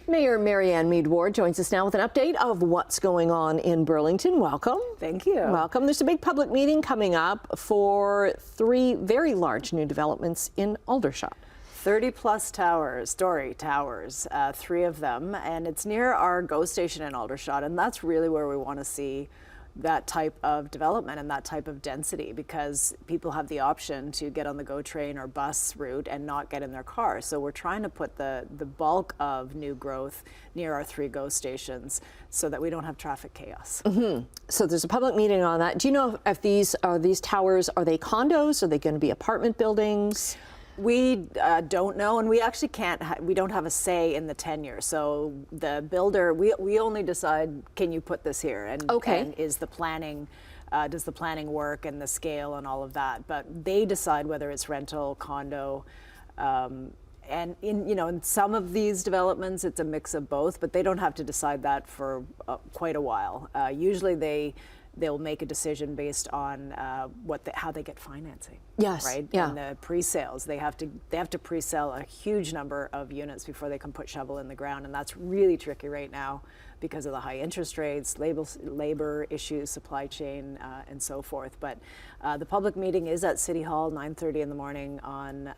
Mayor Marianne Meed Ward joins us now with an update of what's going on in Burlington. Welcome. Thank you. Welcome. There's a big public meeting coming up for 3 very large new developments in Aldershot. 30-plus towers, story towers, 3 of them, and it's near our GO station in Aldershot, and that's really where we want to see that type of development and that type of density, because people have the option to get on the GO train or bus route and not get in their car. So we're trying to put the bulk of new growth near our 3 GO stations so that we don't have traffic chaos. So there's a public meeting on that. Do you know if these towers, are they condos? Are they going to be apartment buildings? We don't know, and we actually we don't have a say in the tenure. So the builder, we only decide, can you put this here? And, and is the planning, does the planning work, and the scale and all of that? But they decide whether it's rental, condo, and in some of these developments, it's a mix of both, but they don't have to decide that for quite a while. Usually they'll make a decision based on how they get financing. Yes. Right. Yeah. And the pre-sales, they have to pre-sell a huge number of units before they can put shovel in the ground, and that's really tricky right now because of the high interest rates, labor issues, supply chain, and so forth. But the public meeting is at City Hall, 9:30 in the morning on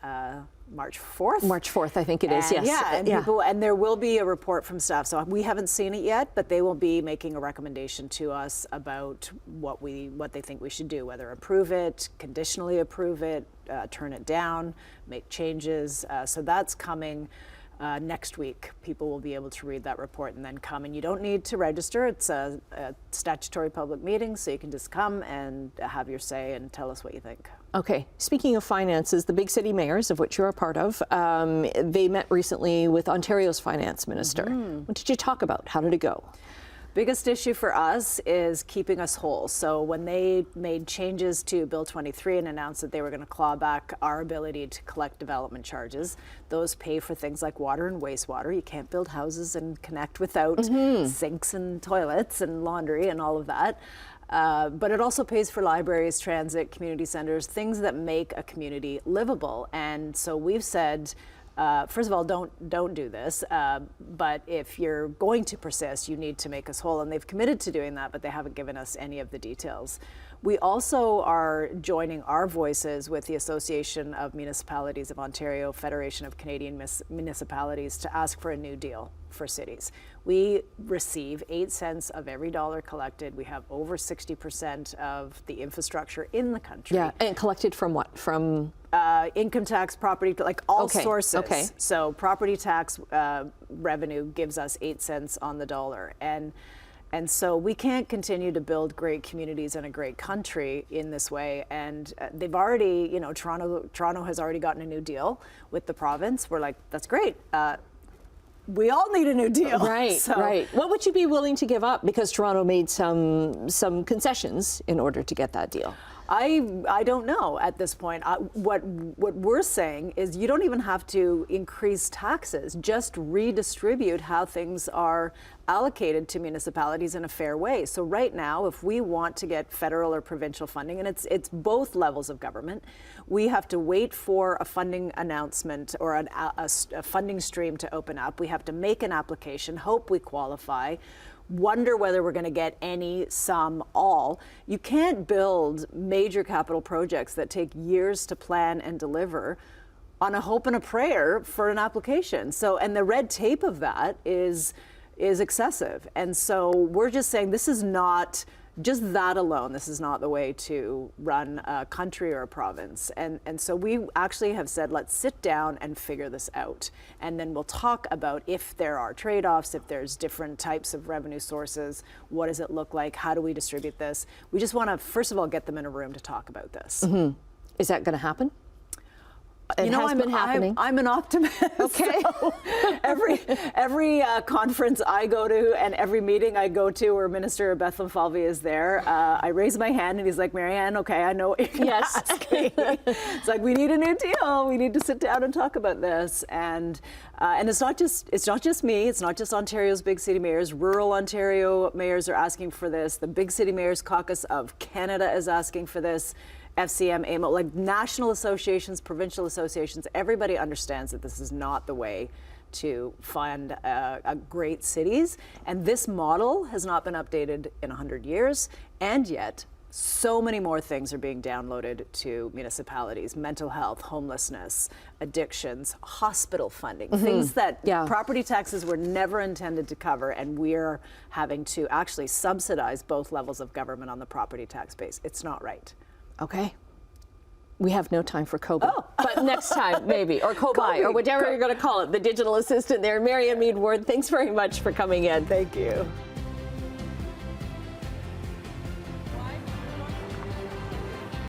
March 4th. March 4th, I think it is. Yes. Yeah, and there will be a report from staff. So we haven't seen it yet, but they will be making a recommendation to us about what they think we should do, whether approve it, conditionally approve it, turn it down, make changes. So that's coming next week. People will be able to read that report and then come. And you don't need to register. It's a statutory public meeting, so you can just come and have your say and tell us what you think. Okay. Speaking of finances, the big city mayors, of which you're a part of, they met recently with Ontario's finance minister. What did you talk about? How did it go? Biggest issue for us is keeping us whole. So when they made changes to Bill 23 and announced that they were going to claw back our ability to collect development charges, those pay for things like water and wastewater. You can't build houses and connect without sinks and toilets and laundry and all of that. But it also pays for libraries, transit, community centers, things that make a community livable. And so we've said, first of all, don't do this. But if you're going to persist, you need to make us whole. And they've committed to doing that, but they haven't given us any of the details. We also are joining our voices with the Association of Municipalities of Ontario, Federation of Canadian Municipalities, to ask for a new deal for cities. We receive 8 cents of every dollar collected. We have over 60% of the infrastructure in the country. Yeah, and collected from what? From income tax, property, like all sources. Okay. So property tax revenue gives us 8 cents on the dollar. And so we can't continue to build great communities in a great country in this way. And they've already, Toronto has already gotten a new deal with the province. We're like, that's great. We all need a new deal. Right, right. What would you be willing to give up? Because Toronto made some concessions in order to get that deal. I don't know at this point. What we're saying is you don't even have to increase taxes, just redistribute how things are allocated to municipalities in a fair way. So right now, if we want to get federal or provincial funding, and it's both levels of government, we have to wait for a funding announcement or a funding stream to open up. We have to make an application, hope we qualify, wonder whether we're going to get any, some, all. You can't build major capital projects that take years to plan and deliver on a hope and a prayer for an application. So, and the red tape of that is excessive. And so we're just saying this is not just that alone. This is not the way to run a country or a province. And so we actually have said, let's sit down and figure this out. And then we'll talk about if there are trade-offs, if there's different types of revenue sources, what does it look like? How do we distribute this? We just want to, first of all, get them in a room to talk about this. Is that going to happen? It has been happening. I'm an optimist. Okay. So every conference I go to and every meeting I go to where Minister Bethlehem Falvey is there, I raise my hand and he's like, Marianne, okay, I know what you're asking. It's like, we need a new deal. We need to sit down and talk about this. And it's not just me. It's not just Ontario's big city mayors. Rural Ontario mayors are asking for this. The Big City Mayors Caucus of Canada is asking for this. FCM, AMO, like national associations, provincial associations, everybody understands that this is not the way to fund great cities. And this model has not been updated in 100 years, and yet so many more things are being downloaded to municipalities: mental health, homelessness, addictions, hospital funding, things that property taxes were never intended to cover, and we're having to actually subsidize both levels of government on the property tax base. It's not right. Okay. We have no time for Kobe, but next time maybe, or Kobe, or whatever you're going to call it, the digital assistant there. Marianne Meed Ward, thanks very much for coming in. Thank you.